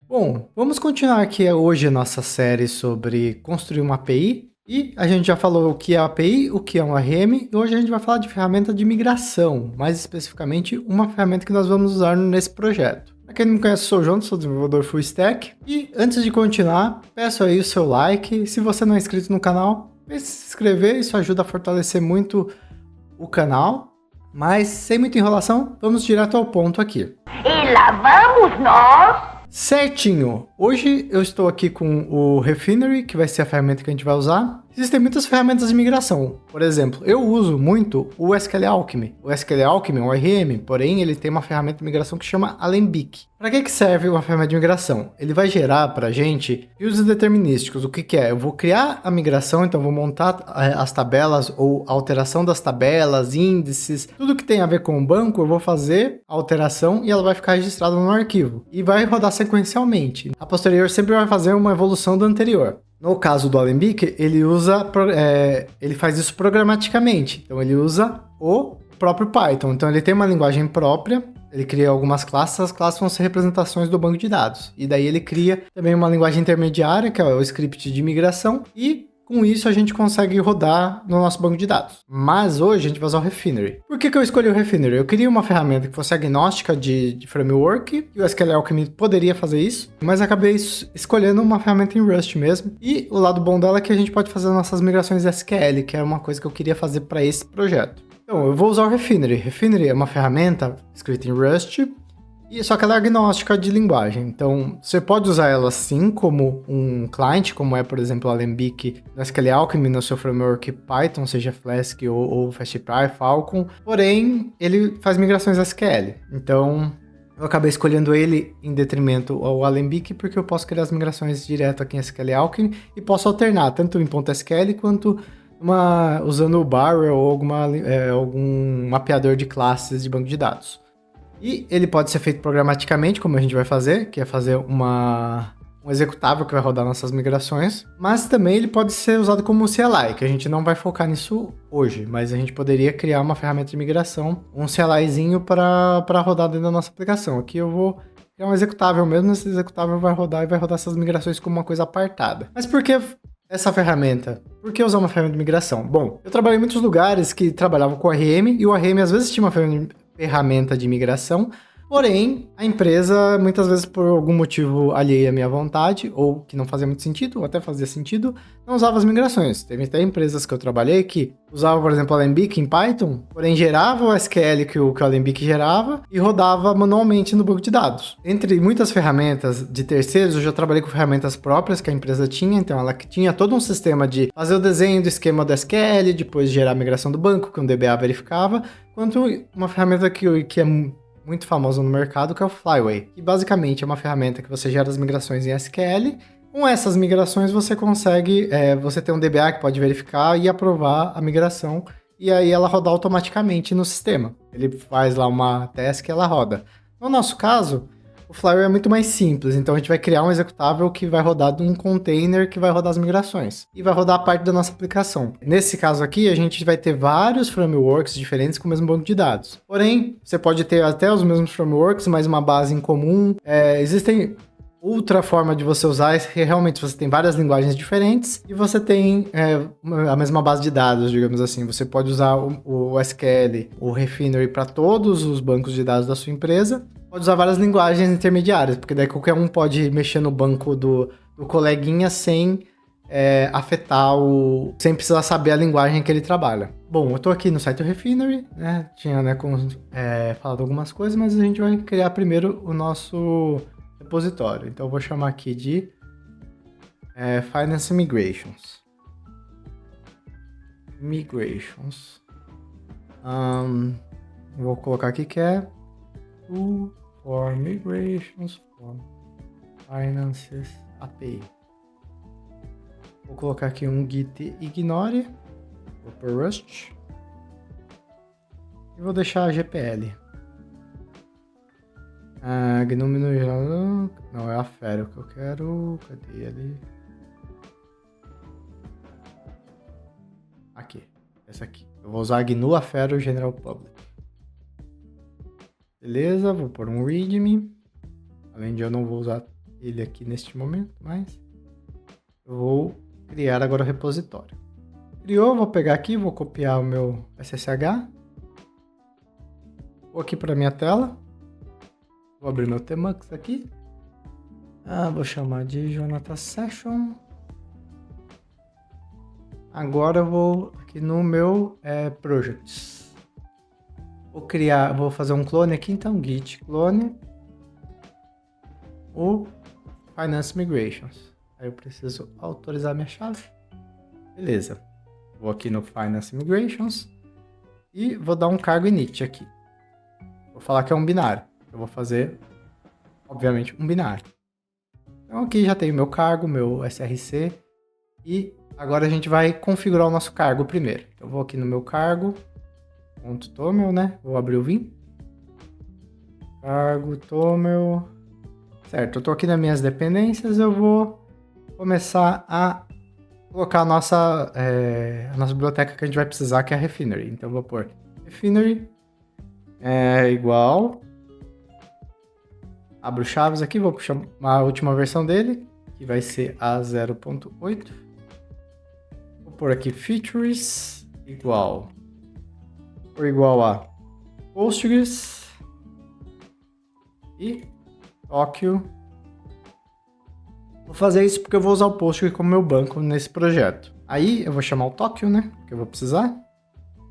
Bom, vamos continuar aqui hoje a nossa série sobre construir uma API. E a gente já falou o que é a API, o que é um ARM, e hoje a gente vai falar de ferramenta de migração, mais especificamente uma ferramenta que nós vamos usar nesse projeto. Para quem não me conhece, eu sou o João, sou desenvolvedor full stack. E antes de continuar, peço aí o seu like. Se você não é inscrito no canal, pense em se inscrever, isso ajuda a fortalecer muito o canal. Mas sem muita enrolação, vamos direto ao ponto aqui. E lá vamos nós! Certinho! Hoje eu estou aqui com o Refinery, que vai ser a ferramenta que a gente vai usar. Existem muitas ferramentas de migração. Por exemplo, eu uso muito o SQL Alchemy. O SQL Alchemy é um RM, porém ele tem uma ferramenta de migração que chama Alembic. Para que serve uma ferramenta de migração? Ele vai gerar para a gente views determinísticos. O que é? Eu vou criar a migração, então vou montar as tabelas ou alteração das tabelas, índices, tudo que tem a ver com o banco, eu vou fazer a alteração e ela vai ficar registrada no arquivo. E vai rodar sequencialmente. A posterior sempre vai fazer uma evolução do anterior. No caso do Alembic, ele faz isso programaticamente. Então ele usa o próprio Python. Então ele tem uma linguagem própria, ele cria algumas classes, as classes vão ser representações do banco de dados. E daí ele cria também uma linguagem intermediária, que é o script de migração, e com isso a gente consegue rodar no nosso banco de dados. Mas hoje a gente vai usar o Refinery. Por que eu escolhi o Refinery? Eu queria uma ferramenta que fosse agnóstica de framework, e o SQL Alchemy poderia fazer isso, mas acabei escolhendo uma ferramenta em Rust mesmo. E o lado bom dela é que a gente pode fazer nossas migrações SQL, que era uma coisa que eu queria fazer para esse projeto. Então, eu vou usar o Refinery. Refinery é uma ferramenta escrita em Rust, só que ela é agnóstica de linguagem. Então, você pode usar ela sim como um client, como é, por exemplo, o Alembic no SQL Alchemy, no seu framework Python, seja Flask ou FastAPI, Falcon. Porém, ele faz migrações SQL. Então, eu acabei escolhendo ele em detrimento ao Alembic, porque eu posso criar as migrações direto aqui em SQL Alchemy e posso alternar, tanto em .SQL quanto usando o Barrel ou algum mapeador de classes de banco de dados. E ele pode ser feito programaticamente, como a gente vai fazer, que é fazer um executável que vai rodar nossas migrações, mas também ele pode ser usado como CLI, que a gente não vai focar nisso hoje, mas a gente poderia criar uma ferramenta de migração, um CLIzinho para rodar dentro da nossa aplicação. Aqui eu vou criar um executável mesmo, esse executável vai rodar essas migrações como uma coisa apartada. Mas por que essa ferramenta? Por que usar uma ferramenta de migração? Bom, eu trabalhei em muitos lugares que trabalhavam com RM, e o RM às vezes tinha uma ferramenta de migração, porém, a empresa, muitas vezes por algum motivo alheio à minha vontade, ou que não fazia muito sentido, ou até fazia sentido, não usava as migrações. Teve até empresas que eu trabalhei que usavam, por exemplo, o Alembic em Python, porém gerava o SQL que o Alembic gerava e rodava manualmente no banco de dados. Entre muitas ferramentas de terceiros, eu já trabalhei com ferramentas próprias que a empresa tinha, então ela tinha todo um sistema de fazer o desenho do esquema do SQL, depois gerar a migração do banco, que um DBA verificava, quanto uma ferramenta que é muito famosa no mercado, que é o Flyway, que basicamente é uma ferramenta que você gera as migrações em SQL. Com essas migrações você consegue, você tem um DBA que pode verificar e aprovar a migração, e aí ela roda automaticamente no sistema. Ele faz lá uma task e ela roda. No nosso caso, o Flyway é muito mais simples, então a gente vai criar um executável que vai rodar de um container que vai rodar as migrações. E vai rodar a parte da nossa aplicação. Nesse caso aqui, a gente vai ter vários frameworks diferentes com o mesmo banco de dados. Porém, você pode ter até os mesmos frameworks, mas uma base em comum. Existem outra forma de você usar é que realmente você tem várias linguagens diferentes e você tem a mesma base de dados, digamos assim. Você pode usar o SQL, o Refinery para todos os bancos de dados da sua empresa. Pode usar várias linguagens intermediárias, porque daí qualquer um pode mexer no banco do coleguinha sem afetar sem precisar saber a linguagem que ele trabalha. Bom, eu tô aqui no site do Refinery, né? Tinha falado algumas coisas, mas a gente vai criar primeiro o nosso repositório. Então eu vou chamar aqui de Finance Migrations. Vou colocar aqui que é for Migrations from Finances API. Vou colocar aqui um git ignore, vou por Rust, e vou deixar a GPL. GNOME no geral, não, é a Fero que eu quero, cadê ele? Aqui, essa aqui. Eu vou usar a GNU Affero General Public. Beleza, vou pôr um readme. Além de eu não vou usar ele aqui neste momento, mas eu vou criar agora o repositório. Criou, vou pegar aqui, vou copiar o meu SSH. Vou aqui para minha tela. Vou abrir meu Tmux aqui. Vou chamar de Jonathan Session. Agora eu vou aqui no meu Projects. Vou fazer um clone aqui, então git clone o Finance Migrations. Aí eu preciso autorizar minha chave. Beleza. Vou aqui no Finance Migrations e vou dar um cargo init aqui. Vou falar que é um binário. Eu vou fazer, obviamente, um binário. Então aqui já tenho meu cargo, meu SRC e agora a gente vai configurar o nosso cargo primeiro. Então eu vou aqui no meu cargo, .toml, né? Vou abrir o Vim. Cargo, toml. Certo, eu tô aqui nas minhas dependências, eu vou começar a colocar a nossa biblioteca que a gente vai precisar, que é a Refinery. Então eu vou pôr Refinery igual. Abro chaves aqui, vou puxar a última versão dele, que vai ser a 0.8. Vou pôr aqui features igual a Postgres e Tokyo. Vou fazer isso porque eu vou usar o Postgres como meu banco nesse projeto. Aí eu vou chamar o Tokyo, né? Que eu vou precisar.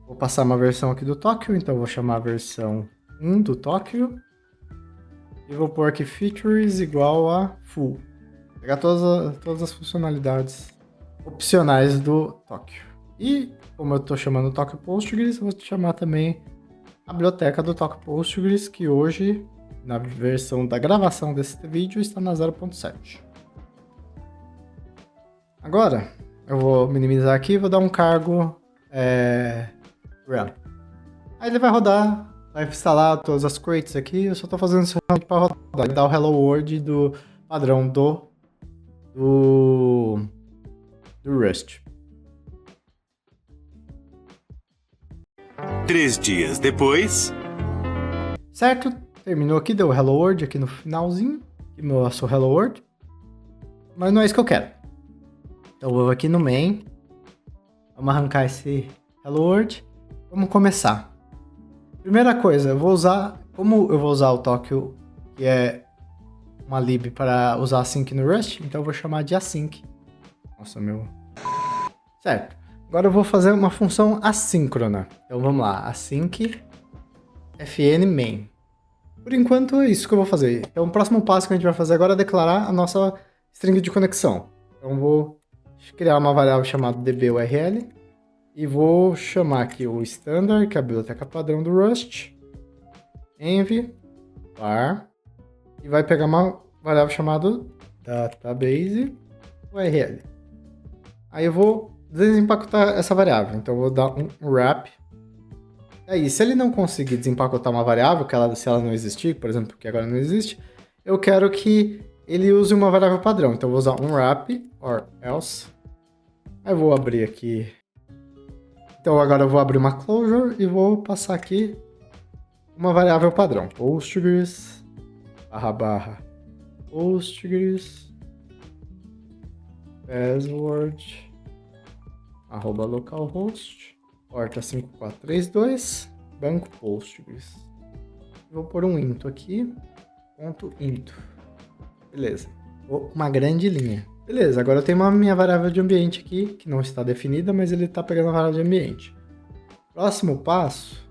Vou passar uma versão aqui do Tokyo, então eu vou chamar a versão 1 do Tokyo. E vou pôr aqui features igual a full. Pegar todas as funcionalidades opcionais do Tokyo. E como eu estou chamando o Tokyo Postgres, vou chamar também a biblioteca do Tokyo Postgres, que hoje, na versão da gravação desse vídeo, está na 0.7. Agora, eu vou minimizar aqui e vou dar um cargo run. Aí ele vai rodar, vai instalar todas as crates aqui, eu só estou fazendo isso para rodar. Vai dar o hello world do padrão do Rust. 3 dias depois... Certo, terminou aqui, deu o hello world aqui no finalzinho, que mostrou o hello world. Mas não é isso que eu quero. Então eu vou aqui no main, vamos arrancar esse hello world, vamos começar. Primeira coisa, como eu vou usar o Tokyo, que é uma lib para usar async no Rust, então eu vou chamar de async. Nossa, Certo. Agora eu vou fazer uma função assíncrona. Então vamos lá, async fn main. Por enquanto é isso que eu vou fazer. Então o próximo passo que a gente vai fazer agora é declarar a nossa string de conexão. Então eu vou criar uma variável chamada dburl e vou chamar aqui o standard, que é a biblioteca padrão do Rust, env var, e vai pegar uma variável chamada database url. Aí eu vou desempacotar essa variável, então eu vou dar um wrap. Aí, se ele não conseguir desempacotar uma variável, se ela não existir, por exemplo, que agora não existe, eu quero que ele use uma variável padrão. Então eu vou usar um wrap or else. Aí eu vou abrir aqui. Então agora eu vou abrir uma closure e vou passar aqui uma variável padrão. Postgres Postgres password @localhost porta 5432 banco Postgres. Vou pôr um int aqui, .int. Beleza. Uma grande linha. Beleza, agora eu tenho uma minha variável de ambiente aqui, que não está definida, mas ele está pegando a variável de ambiente. Próximo passo.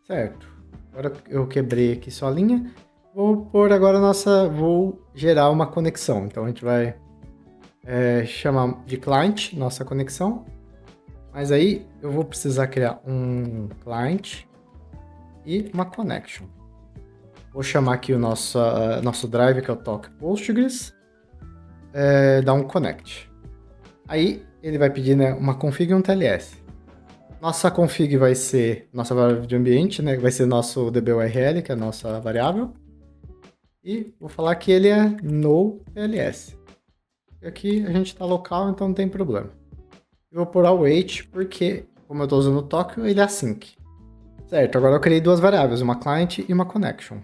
Certo. Agora eu quebrei aqui só a linha. Vou pôr agora vou gerar uma conexão. Então a gente vai chamar de client nossa conexão. Mas aí eu vou precisar criar um client e uma connection. Vou chamar aqui o nosso drive, que é o Tokyo Postgres, dar um connect. Aí ele vai pedir, né, uma config e um TLS. Nossa config vai ser nossa variável de ambiente, né, vai ser nosso dburl, que é a nossa variável. E vou falar que ele é no TLS. E aqui a gente está local, então não tem problema. Eu vou pôr await, porque como eu estou usando o Tokyo, ele é async. Certo, agora eu criei duas variáveis, uma client e uma connection.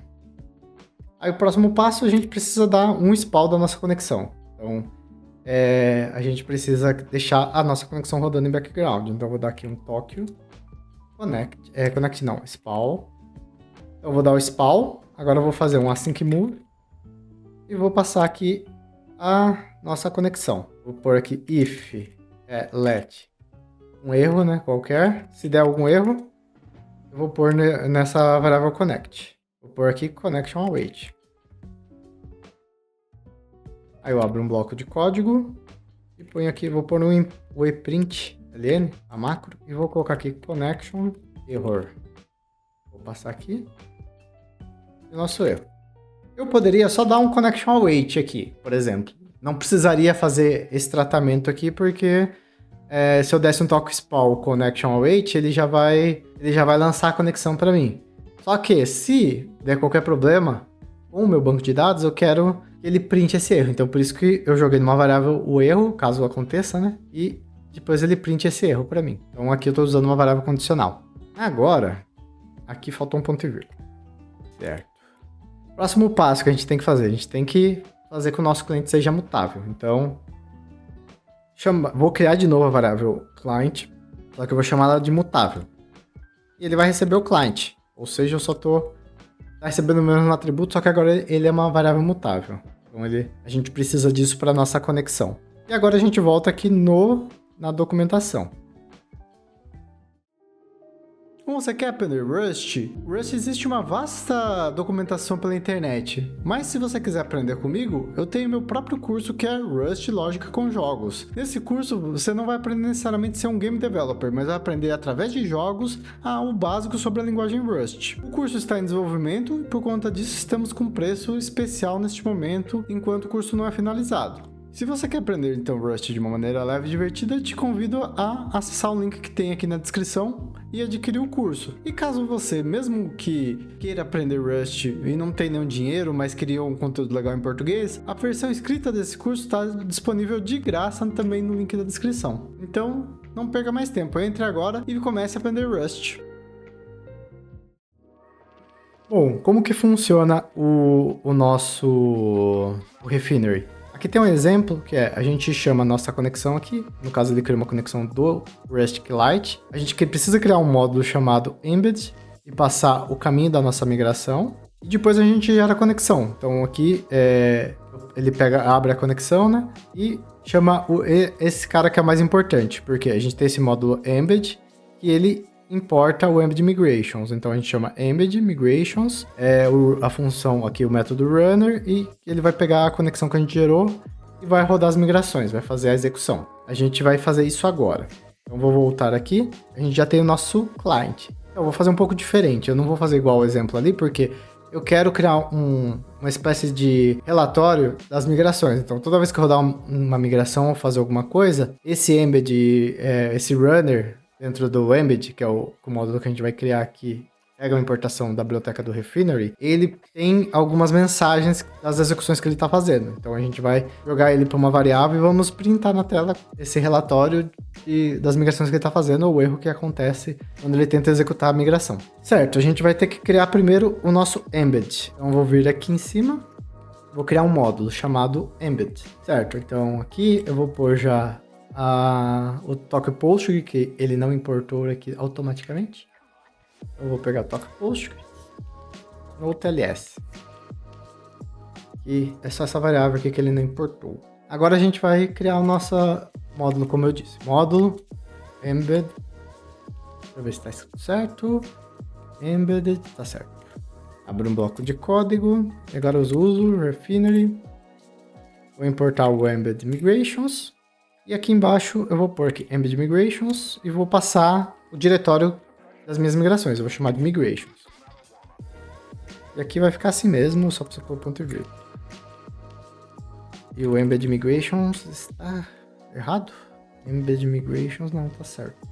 Aí o próximo passo, a gente precisa dar um spawn da nossa conexão. Então, a gente precisa deixar a nossa conexão rodando em background. Então, eu vou dar aqui um Tokyo spawn. Então, eu vou dar o spawn. Agora eu vou fazer um async move. E vou passar aqui a nossa conexão. Vou pôr aqui if let um erro, né, qualquer. Se der algum erro, eu vou pôr nessa variável connect. Vou pôr aqui connection await. Aí eu abro um bloco de código e ponho aqui, vou pôr no print ln, a macro, e vou colocar aqui connection error. Vou passar aqui o nosso erro. Eu poderia só dar um connection await aqui, por exemplo. Não precisaria fazer esse tratamento aqui, porque se eu desse um toque spawn connection await, ele já vai lançar a conexão para mim. Só que se der qualquer problema com o meu banco de dados, eu quero que ele print esse erro. Então por isso que eu joguei numa variável o erro, caso aconteça, né? E depois ele print esse erro para mim. Então aqui eu estou usando uma variável condicional. Agora, aqui faltou um ponto e vírgula. Certo. Próximo passo que a gente tem que fazer. A gente tem que fazer que o nosso cliente seja mutável. Então, vou criar de novo a variável client, só que eu vou chamar ela de mutável. E ele vai receber o client. Ou seja, eu só estou recebendo o mesmo atributo, só que agora ele é uma variável mutável. Então a gente precisa disso para nossa conexão. E agora a gente volta aqui na documentação. Como você quer aprender Rust? Rust existe uma vasta documentação pela internet, mas se você quiser aprender comigo, eu tenho meu próprio curso que é Rust Lógica com Jogos. Nesse curso, você não vai aprender necessariamente a ser um game developer, mas vai aprender através de jogos o básico sobre a linguagem Rust. O curso está em desenvolvimento e por conta disso estamos com preço especial neste momento, enquanto o curso não é finalizado. Se você quer aprender então Rust de uma maneira leve e divertida, te convido a acessar o link que tem aqui na descrição e adquirir o curso. E caso você, mesmo que queira aprender Rust e não tenha nenhum dinheiro, mas queria um conteúdo legal em português, a versão escrita desse curso está disponível de graça também no link da descrição. Então, não perca mais tempo, entre agora e comece a aprender Rust. Bom, como que funciona o nosso Refinery? Aqui tem um exemplo, que a gente chama a nossa conexão aqui, no caso ele cria uma conexão do REST-Lite. A gente precisa criar um módulo chamado embed e passar o caminho da nossa migração. E depois a gente gera a conexão. Então aqui ele abre a conexão, né? E chama esse cara que é mais importante, porque a gente tem esse módulo embed e ele importa o embed migrations. Então a gente chama embed migrations, a função aqui, o método runner, e ele vai pegar a conexão que a gente gerou e vai rodar as migrações, vai fazer a execução. A gente vai fazer isso agora. Então vou voltar aqui, a gente já tem o nosso client. Então, eu vou fazer um pouco diferente, eu não vou fazer igual o exemplo ali, porque eu quero criar uma espécie de relatório das migrações. Então, toda vez que eu rodar uma migração ou fazer alguma coisa, esse embed, esse runner dentro do embed, que é o módulo que a gente vai criar aqui, pega uma importação da biblioteca do Refinery, ele tem algumas mensagens das execuções que ele está fazendo. Então a gente vai jogar ele para uma variável e vamos printar na tela esse relatório das migrações que ele está fazendo, ou o erro que acontece quando ele tenta executar a migração. Certo, a gente vai ter que criar primeiro o nosso embed. Então eu vou vir aqui em cima, vou criar um módulo chamado embed. Certo, então aqui eu vou pôr já o toque post, que ele não importou aqui automaticamente. Eu vou pegar o toque post no TLS. E é só essa variável aqui que ele não importou. Agora a gente vai criar o nosso módulo, como eu disse. Módulo embed. Deixa eu ver se está escrito certo. Embedded, tá certo. Abro um bloco de código. Agora eu uso Refinery. Vou importar o embed migrations. E aqui embaixo eu vou pôr aqui embed migrations e vou passar o diretório das minhas migrações. Eu vou chamar de migrations. E aqui vai ficar assim mesmo, só para você pôr ponto e vírgula. E o embed migrations está errado? Embed migrations não está certo.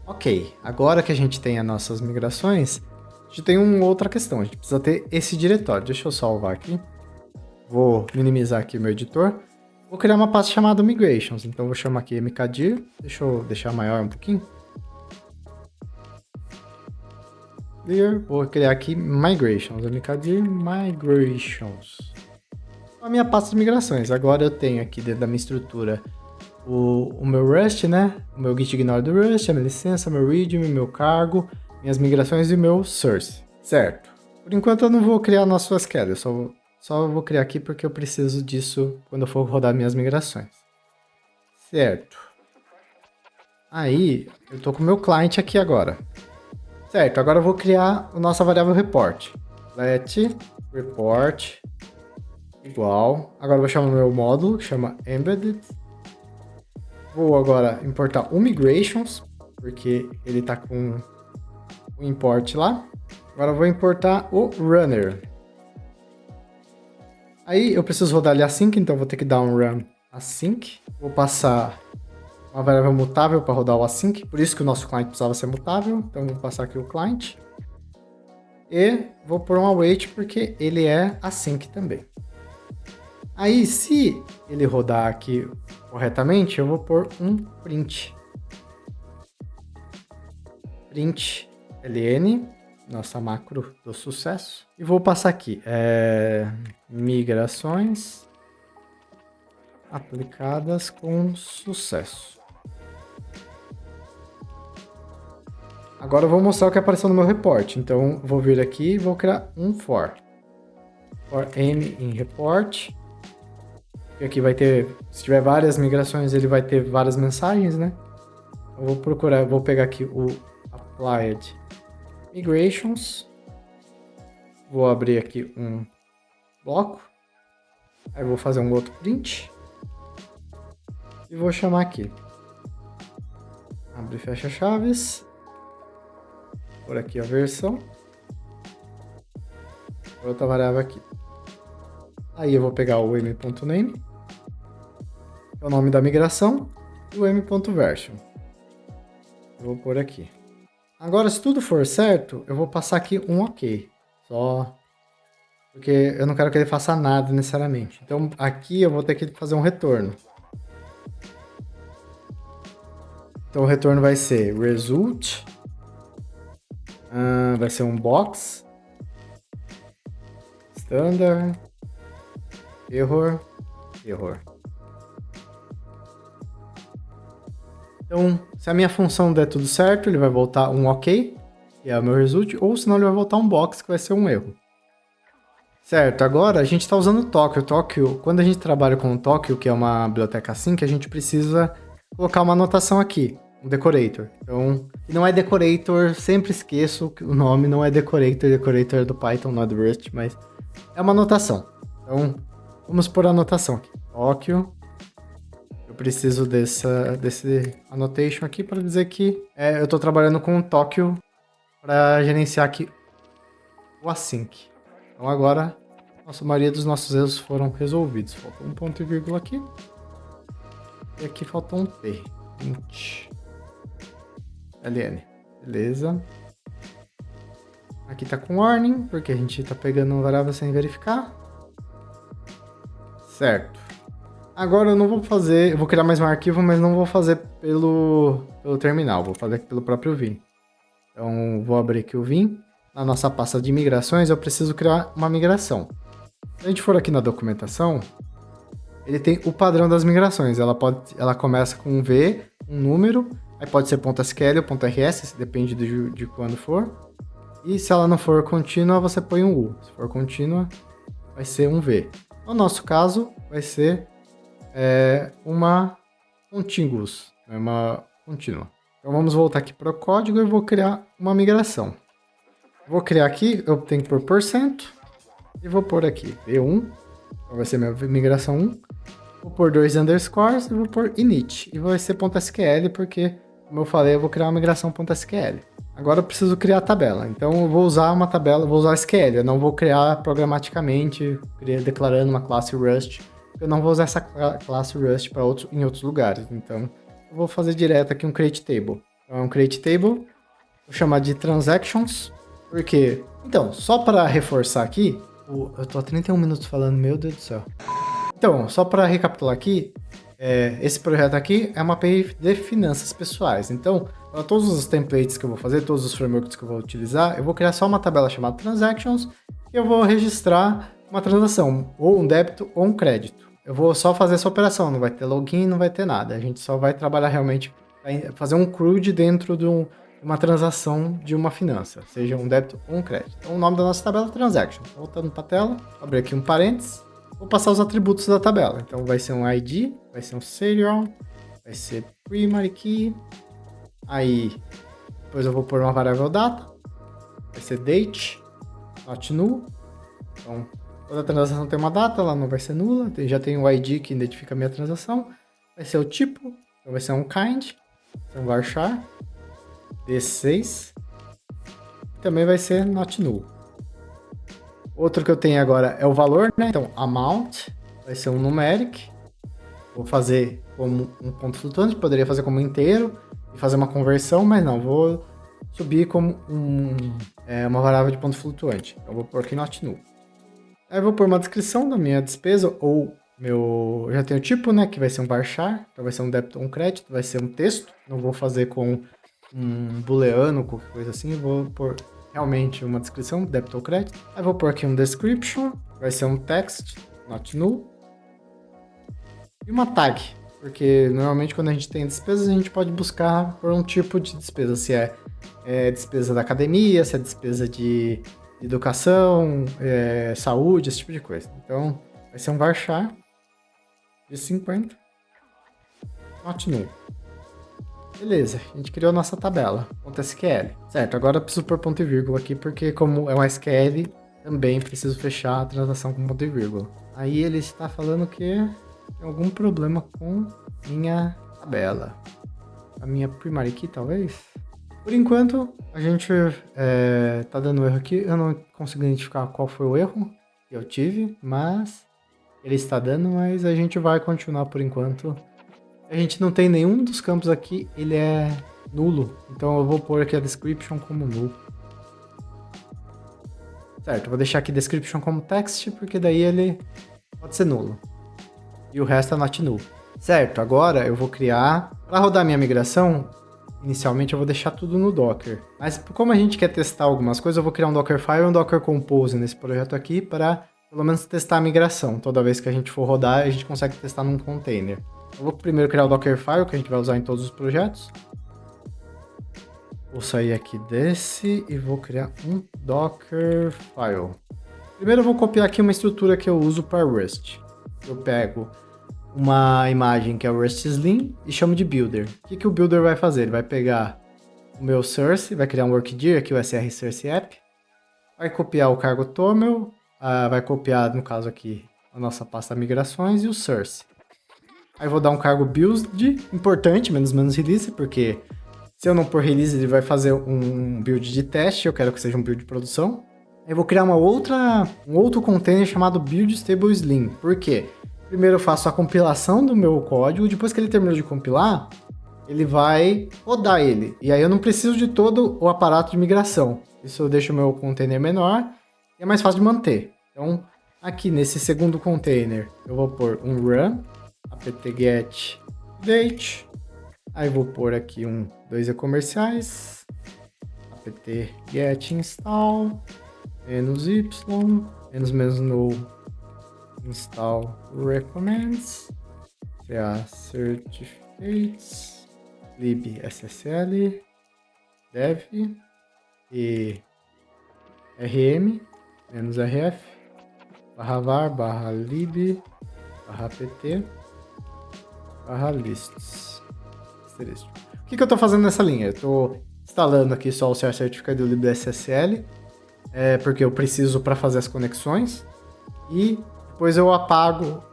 Ok, agora que a gente tem as nossas migrações, a gente tem uma outra questão. A gente precisa ter esse diretório. Deixa eu salvar aqui. Vou minimizar aqui o meu editor. Vou criar uma pasta chamada migrations. Então vou chamar aqui mkdir. Deixa eu deixar maior um pouquinho. clear. Vou criar aqui migrations, mkdir migrations. A minha pasta de migrações. Agora eu tenho aqui dentro da minha estrutura o meu Rust, né? O meu git ignore do Rust, a minha licença, meu readme, meu cargo, minhas migrações e meu source, certo? Por enquanto eu não vou criar nosso SQL, eu só vou criar aqui porque eu preciso disso quando eu for rodar minhas migrações. Certo. Aí, eu tô com o meu client aqui agora. Certo, agora eu vou criar a nossa variável report. Let report igual. Agora eu vou chamar o meu módulo, que chama embedded. Vou agora importar o migrations, porque ele tá com o import lá. Agora eu vou importar o runner. Aí eu preciso rodar ele async, então eu vou ter que dar um run async. Vou passar uma variável mutável para rodar o async, por isso que o nosso client precisava ser mutável. Então vou passar aqui o client. E vou pôr um await porque ele é async também. Aí se ele rodar aqui corretamente, eu vou pôr um print. Print ln, nossa macro do sucesso. E vou passar aqui, migrações aplicadas com sucesso. Agora eu vou mostrar o que apareceu no meu report. Então vou vir aqui e vou criar um for m em report. E aqui vai ter, se tiver várias migrações, ele vai ter várias mensagens, né? Eu vou procurar, vou pegar aqui o applied migrations. Vou abrir aqui um bloco. Aí vou fazer um outro print. E vou chamar aqui. Abre e fecha chaves. Por aqui a versão. Outra variável aqui. Aí eu vou pegar o m.name, que é o nome da migração, e o m.version. Eu vou pôr aqui. Agora, se tudo for certo, eu vou passar aqui um OK. Só porque eu não quero que ele faça nada necessariamente. Então, aqui eu vou ter que fazer um retorno. Então, o retorno vai ser result. Vai ser um box. Standard. Error. Então, se a minha função der tudo certo, ele vai voltar um OK, que é o meu result, ou senão ele vai voltar um box, que vai ser um erro. Certo, agora a gente está usando o Tokio. Tokio, quando a gente trabalha com o Tokio, que é uma biblioteca assim, que a gente precisa colocar uma anotação aqui, um decorator. Então, e não é decorator, sempre esqueço que o nome não é decorator, decorator é do Python, não é do Rust, mas é uma anotação. Então, vamos pôr a anotação aqui. Tokio. Eu preciso desse annotation aqui para dizer que eu estou trabalhando com o Tokio para gerenciar aqui o async. Então agora, a maioria dos nossos erros foram resolvidos. Faltou um ponto e vírgula aqui. E aqui faltou um T. Print. LN. Beleza. Aqui tá com warning, porque a gente tá pegando uma variável sem verificar. Certo. Agora eu não vou fazer, eu vou criar mais um arquivo, mas não vou fazer pelo terminal, vou fazer pelo próprio Vim. Então vou abrir aqui o Vim. Na nossa pasta de migrações eu preciso criar uma migração. Se a gente for aqui na documentação, ele tem o padrão das migrações. Ela começa com um V, um número, aí pode ser .sql ou .rs, depende de quando for. E se ela não for contínua, você põe um U. Se for contínua, vai ser um V. No nosso caso, vai ser uma contiguous, uma contínua. Então vamos voltar aqui para o código e vou criar uma migração. Vou criar aqui, eu tenho que pôr %, e vou pôr aqui V1, então vai ser minha migração 1. Vou pôr 2 underscores e vou pôr init. E vai ser .sql porque, como eu falei, eu vou criar uma migração .sql. Agora eu preciso criar a tabela. Então eu vou usar uma tabela, vou usar SQL. Eu não vou criar programaticamente, declarando uma classe Rust. Eu não vou usar essa classe Rust em outros lugares. Então eu vou fazer direto aqui um create table. Então é um create table. Vou chamar de transactions. Por quê? Então, só para reforçar aqui, eu tô há 31 minutos falando, meu Deus do céu. Então, só para recapitular aqui, esse projeto aqui é uma API de finanças pessoais. Então, para todos os templates que eu vou fazer, todos os frameworks que eu vou utilizar, eu vou criar só uma tabela chamada Transactions e eu vou registrar uma transação, ou um débito ou um crédito. Eu vou só fazer essa operação, não vai ter login, não vai ter nada. A gente só vai trabalhar realmente, fazer um CRUD dentro de uma transação de uma finança, seja um débito ou um crédito. Então o nome da nossa tabela é Transaction. Voltando para a tela, vou abrir aqui um parênteses, vou passar os atributos da tabela. Então vai ser um ID, vai ser um serial, vai ser primary key, aí depois eu vou pôr uma variável data, vai ser date, not null. Então toda transação tem uma data, ela não vai ser nula, já tem o ID que identifica a minha transação, vai ser o tipo, então vai ser um kind, então varchar, D6, também vai ser not null. Outro que eu tenho agora é o valor, né? Então amount vai ser um numeric, vou fazer como um ponto flutuante, poderia fazer como inteiro e fazer uma conversão, mas não, vou subir como uma variável de ponto flutuante, então vou pôr aqui not null. Aí eu vou pôr uma descrição da minha despesa, ou eu já tenho o tipo, né, que vai ser um varchar, então vai ser um débito ou um crédito, vai ser um texto, não vou fazer com um booleano, qualquer coisa assim, eu vou pôr realmente uma descrição, débito ou crédito. Aí vou pôr aqui um description, vai ser um text, not null, e uma tag, porque normalmente quando a gente tem despesas, a gente pode buscar por um tipo de despesa, se é despesa da academia, se é despesa de educação, saúde, esse tipo de coisa. Então, vai ser um varchar de 50, not null. Beleza, a gente criou a nossa tabela, .sql. Certo, agora eu preciso pôr ponto e vírgula aqui, porque como é um SQL, também preciso fechar a transação com ponto e vírgula. Aí ele está falando que tem algum problema com minha tabela. A minha primary key, talvez? Por enquanto, a gente tá dando erro aqui. Eu não consigo identificar qual foi o erro que eu tive, mas ele está dando, mas a gente vai continuar por enquanto. A gente não tem nenhum dos campos aqui, ele é nulo. Então eu vou pôr aqui a description como nulo. Certo, eu vou deixar aqui description como text, porque daí ele pode ser nulo. E o resto é not null. Certo, agora eu vou criar... Para rodar minha migração, inicialmente eu vou deixar tudo no Docker. Mas como a gente quer testar algumas coisas, eu vou criar um Dockerfile e um Docker Compose nesse projeto aqui para pelo menos testar a migração. Toda vez que a gente for rodar, a gente consegue testar num container. Eu vou primeiro criar o Dockerfile, que a gente vai usar em todos os projetos. Vou sair aqui desse e vou criar um Dockerfile. Primeiro eu vou copiar aqui uma estrutura que eu uso para Rust. Eu pego uma imagem que é o Rust Slim e chamo de Builder. O que o Builder vai fazer? Ele vai pegar o meu source, vai criar um workdir, aqui o SR Source App, vai copiar o cargo toml, vai copiar, no caso aqui, a nossa pasta migrações e o source. Aí vou dar um cargo build, importante, menos release, porque se eu não pôr release, ele vai fazer um build de teste, eu quero que seja um build de produção. Aí vou criar um outro container chamado build stable slim. Por quê? Primeiro eu faço a compilação do meu código, depois que ele terminou de compilar, ele vai rodar ele. E aí eu não preciso de todo o aparato de migração. Isso eu deixo o meu container menor e é mais fácil de manter. Então, aqui nesse segundo container, eu vou pôr um run, apt-get date, aí vou pôr aqui dois comerciais, apt-get install, -y, -no install recommends, ca certificates, libssl, dev e rm, -rf, /var, /lib, /pt, /lists. O que eu estou fazendo nessa linha? Eu estou instalando aqui só o CA Certificate do libssl, porque eu preciso para fazer as conexões, e depois eu apago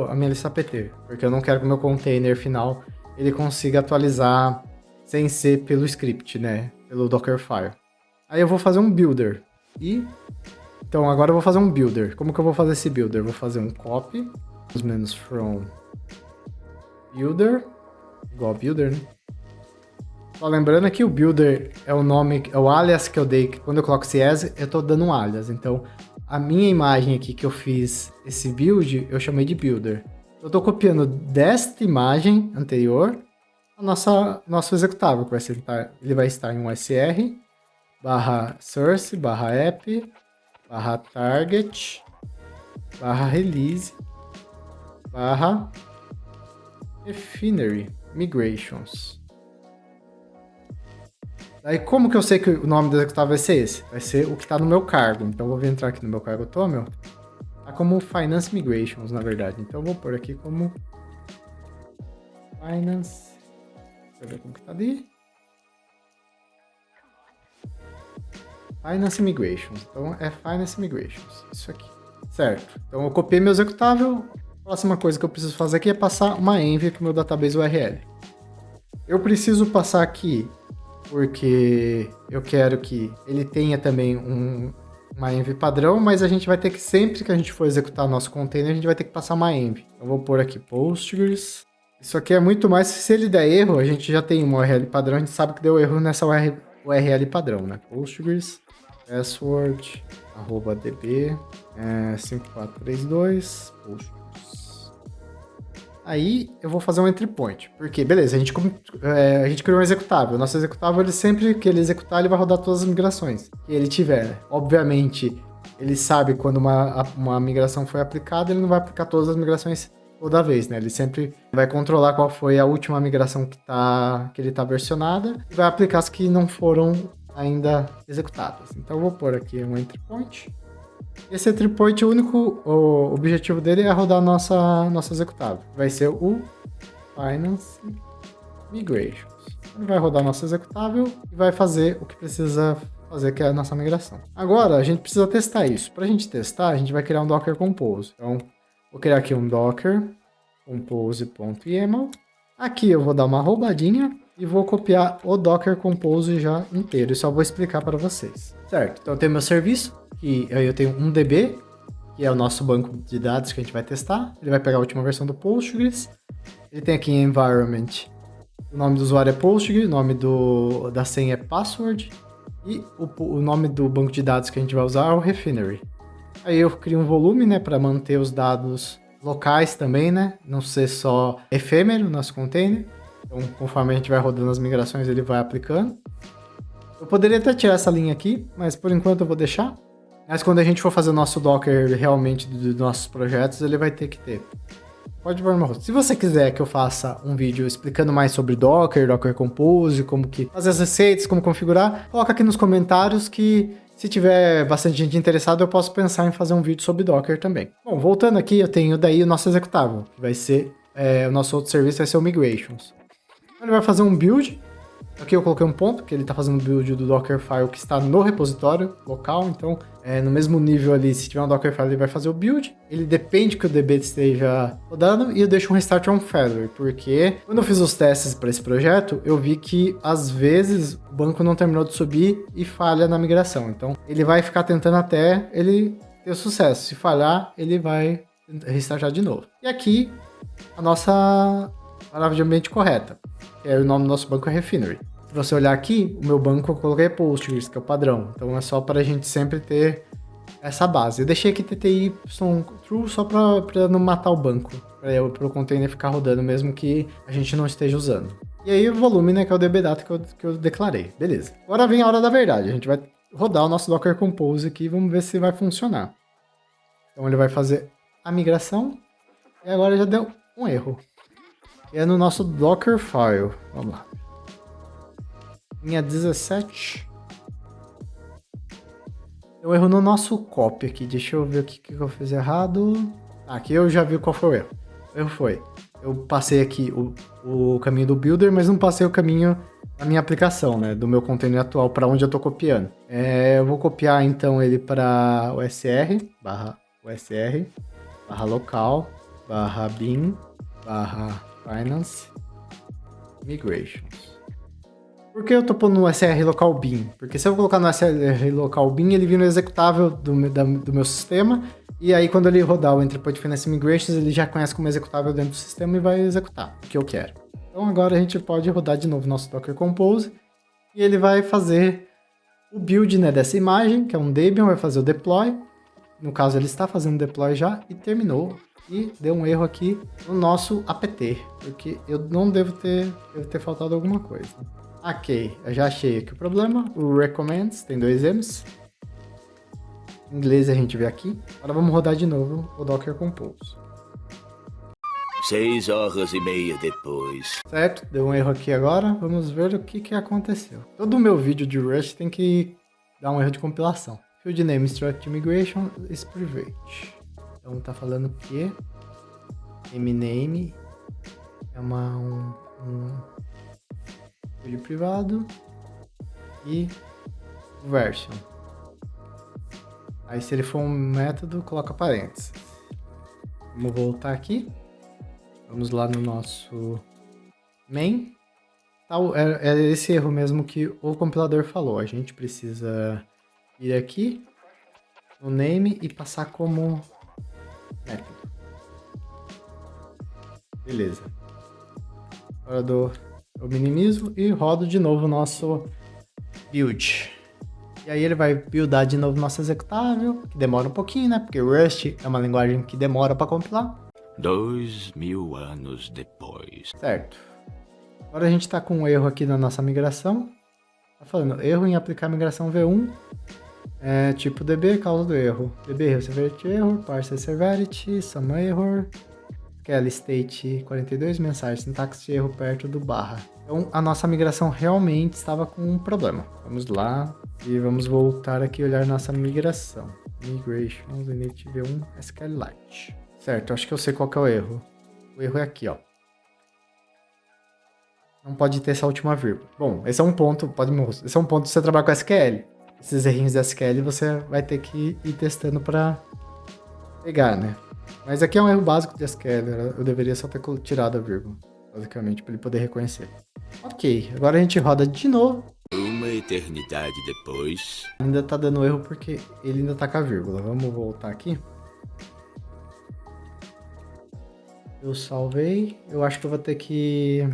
a minha lista pt, porque eu não quero que o meu container final ele consiga atualizar sem ser pelo script, né? Pelo Dockerfile. Aí eu vou fazer um builder. Então agora eu vou fazer um builder. Como que eu vou fazer esse builder? Eu vou fazer um copy, -from builder, igual builder, né? Só lembrando que o builder é o nome, é o alias que eu dei. Quando eu coloco CS, eu estou dando um alias. Então, a minha imagem aqui que eu fiz esse build, eu chamei de builder. Eu estou copiando desta imagem anterior nosso executável, que vai ser, ele vai estar em um SR, barra source, barra app, barra target, barra release, barra refinery migrations. Daí como que eu sei que o nome do executável vai ser esse? Vai ser o que está no meu cargo. Então eu vou entrar aqui no meu cargo Tomel. Tá como Finance Migrations, na verdade. Então eu vou pôr aqui como Finance. Deixa eu ver como que tá ali. Finance Migrations. Então é Finance Migrations. Isso aqui. Certo. Então eu copiei meu executável. A próxima coisa que eu preciso fazer aqui é passar uma env aqui no meu database URL. Eu preciso passar aqui porque eu quero que ele tenha também uma env padrão, mas a gente vai ter que, sempre que a gente for executar nosso container, a gente vai ter que passar uma env. Então, eu vou pôr aqui Postgres. Isso aqui é muito mais, se ele der erro, a gente já tem uma URL padrão, a gente sabe que deu erro nessa URL padrão, né? Postgres, password, @db, 5432, Postgres. Aí eu vou fazer um entry point, porque beleza, a gente criou um executável. Nosso executável, ele sempre que ele executar, ele vai rodar todas as migrações que ele tiver. Obviamente, ele sabe quando uma migração foi aplicada, ele não vai aplicar todas as migrações toda vez, né? Ele sempre vai controlar qual foi a última migração que ele está versionada e vai aplicar as que não foram ainda executadas. Então eu vou pôr aqui um entry point. Esse entry point, o único objetivo dele é rodar nosso executável. Vai ser o Finance Migrations. Ele vai rodar nosso executável e vai fazer o que precisa fazer, que é a nossa migração. Agora, a gente precisa testar isso. Para a gente testar, a gente vai criar um Docker Compose. Então, vou criar aqui um Docker Compose.yaml. Aqui eu vou dar uma roubadinha e vou copiar o Docker Compose já inteiro. E só vou explicar para vocês. Certo, então eu tenho meu serviço. E eu tenho um DB, que é o nosso banco de dados que a gente vai testar. Ele vai pegar a última versão do Postgres. Ele tem aqui em Environment. O nome do usuário é Postgres, o nome da senha é Password. E o nome do banco de dados que a gente vai usar é o Refinery. Aí eu crio um volume, né, para manter os dados locais também, né? Não ser só efêmero no nosso container. Então, conforme a gente vai rodando as migrações, ele vai aplicando. Eu poderia até tirar essa linha aqui, mas por enquanto eu vou deixar. Mas quando a gente for fazer o nosso Docker realmente dos nossos projetos, ele vai ter que ter. Pode pôr no meu rosto. Se você quiser que eu faça um vídeo explicando mais sobre Docker, Docker Compose, como que fazer as receitas, como configurar, coloca aqui nos comentários que se tiver bastante gente interessada, eu posso pensar em fazer um vídeo sobre Docker também. Bom, voltando aqui, eu tenho daí o nosso executável, que vai ser, o nosso outro serviço vai ser o Migrations. Então, ele vai fazer um build. Aqui eu coloquei um ponto, que ele está fazendo o build do Dockerfile que está no repositório local, então no mesmo nível ali, se tiver um Dockerfile, ele vai fazer o build. Ele depende que o DB esteja rodando e eu deixo um restart on failure, porque quando eu fiz os testes para esse projeto, eu vi que às vezes o banco não terminou de subir e falha na migração. Então ele vai ficar tentando até ele ter sucesso. Se falhar, ele vai restartar de novo. E aqui a nossa palavra de ambiente correta. O nome do nosso banco é Refinery. Se você olhar aqui, o meu banco eu coloquei Postgres, que é o padrão. Então é só para a gente sempre ter essa base. Eu deixei aqui TTY true só para não matar o banco. Para o container ficar rodando mesmo que a gente não esteja usando. E aí o volume, né, que é o DB-Data que eu declarei. Beleza. Agora vem a hora da verdade. A gente vai rodar o nosso Docker Compose aqui e vamos ver se vai funcionar. Então ele vai fazer a migração. E agora já deu um erro. É no nosso Dockerfile. Vamos lá. Linha 17. Deu um erro no nosso copy aqui. Deixa eu ver o que eu fiz errado. Aqui eu já vi qual foi o erro. O erro foi: eu passei aqui o caminho do builder, mas não passei o caminho da minha aplicação, né? Do meu container atual, para onde eu estou copiando. Eu vou copiar então ele para usr, local, bin, Finance Migrations. Por que eu tô pondo no SR local bin? Porque se eu colocar no SR local bin, ele vira no executável do meu sistema, e aí quando ele rodar o Entry Point Finance Migrations, ele já conhece como executável dentro do sistema e vai executar o que eu quero. Então agora a gente pode rodar de novo nosso Docker Compose, e ele vai fazer o build, né, dessa imagem, que é um Debian, vai fazer o deploy. No caso, ele está fazendo deploy já e terminou e deu um erro aqui no nosso apt, porque eu não devo ter faltado alguma coisa. Ok, eu já achei aqui o problema. O recommends tem 2 M's. Em inglês a gente vê aqui. Agora vamos rodar de novo o Docker Compose. 6h30 depois. Certo, deu um erro aqui agora. Vamos ver o que aconteceu. Todo o meu vídeo de Rush tem que dar um erro de compilação. Field name struct migration is private. Então tá falando que mname é um field privado e version. Aí se ele for um método, coloca parênteses. Vamos voltar aqui. Vamos lá no nosso main. É esse erro mesmo que o compilador falou. A gente precisa ir aqui no name e passar como método. Beleza. Agora eu minimizo e rodo de novo o nosso build. E aí ele vai buildar de novo nosso executável, que demora um pouquinho, né? Porque Rust é uma linguagem que demora para compilar. 2000 anos depois. Certo. Agora a gente está com um erro aqui na nossa migração. Tá falando erro em aplicar migração V1. Tipo DB, causa do erro. DB, severity error, parser severity, sum error, Kelly state 42, mensagem, sintaxe de erro perto do barra. Então a nossa migração realmente estava com um problema. Vamos lá e vamos voltar aqui e olhar nossa migração. Migrations init V1 SQLite. Certo, acho que eu sei qual que é o erro. O erro é aqui, ó. Não pode ter essa última vírgula. Bom, esse é um ponto, esse é um ponto de você trabalhar com SQL. Esses errinhos de SQL você vai ter que ir testando para pegar, né? Mas aqui é um erro básico de SQL, eu deveria só ter tirado a vírgula, basicamente, para ele poder reconhecer. Ok, agora a gente roda de novo. Uma eternidade depois. Ainda tá dando erro porque ele ainda tá com a vírgula. Vamos voltar aqui. Eu salvei, eu acho que eu vou ter que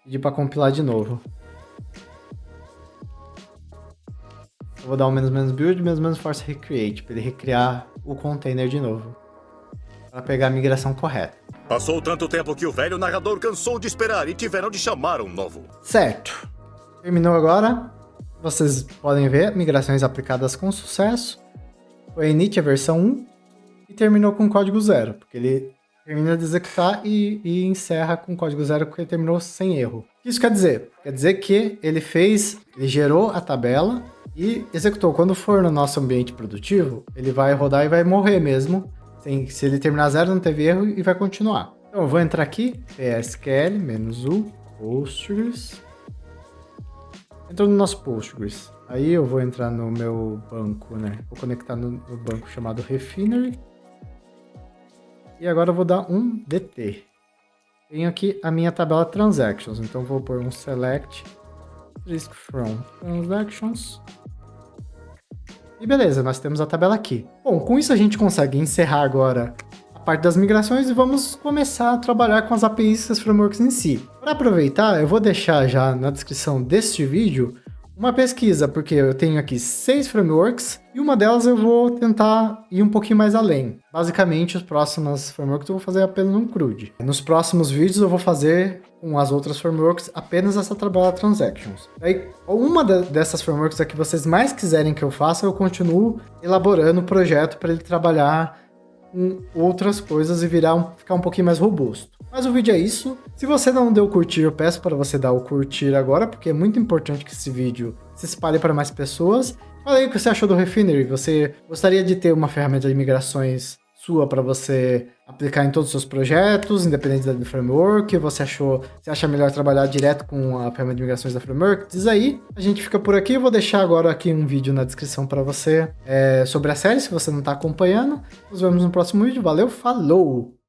pedir para compilar de novo. Eu vou dar um menos build, menos force recreate, para ele recriar o container de novo. Para pegar a migração correta. Passou tanto tempo que o velho narrador cansou de esperar e tiveram de chamar um novo. Certo. Terminou agora. Vocês podem ver, migrações aplicadas com sucesso. Foi a init, a versão 1. E terminou com código 0, porque ele termina de executar e encerra com código 0 porque ele terminou sem erro. O que isso quer dizer? Quer dizer que ele gerou a tabela e executou. Quando for no nosso ambiente produtivo, ele vai rodar e vai morrer mesmo. Se ele terminar 0, não teve erro e vai continuar. Então eu vou entrar aqui, PSQL, -u, Postgres. Entrou no nosso Postgres. Aí eu vou entrar no meu banco, né? Vou conectar no banco chamado Refinery. E agora eu vou dar um DT. Tenho aqui a minha tabela Transactions, então vou pôr um Select Risk from Transactions. E beleza, nós temos a tabela aqui. Bom, com isso a gente consegue encerrar agora a parte das migrações e vamos começar a trabalhar com as APIs e os frameworks em si. Para aproveitar, eu vou deixar já na descrição deste vídeo uma pesquisa, porque eu tenho aqui 6 frameworks e uma delas eu vou tentar ir um pouquinho mais além. Basicamente, os próximos frameworks eu vou fazer apenas um CRUD. Nos próximos vídeos eu vou fazer com as outras frameworks apenas essa tabela Transactions. Aí, uma dessas frameworks que vocês mais quiserem que eu faça, eu continuo elaborando o projeto para ele trabalhar com outras coisas e ficar um pouquinho mais robusto. Mas o vídeo é isso. Se você não deu curtir, eu peço para você dar o curtir agora, porque é muito importante que esse vídeo se espalhe para mais pessoas. Fala aí o que você achou do Refinery. Você gostaria de ter uma ferramenta de migrações sua para você aplicar em todos os seus projetos, independente do framework? Você acha melhor trabalhar direto com a ferramenta de migrações da framework? Diz aí. A gente fica por aqui. Eu vou deixar agora aqui um vídeo na descrição para você sobre a série, se você não está acompanhando. Nos vemos no próximo vídeo. Valeu, falou!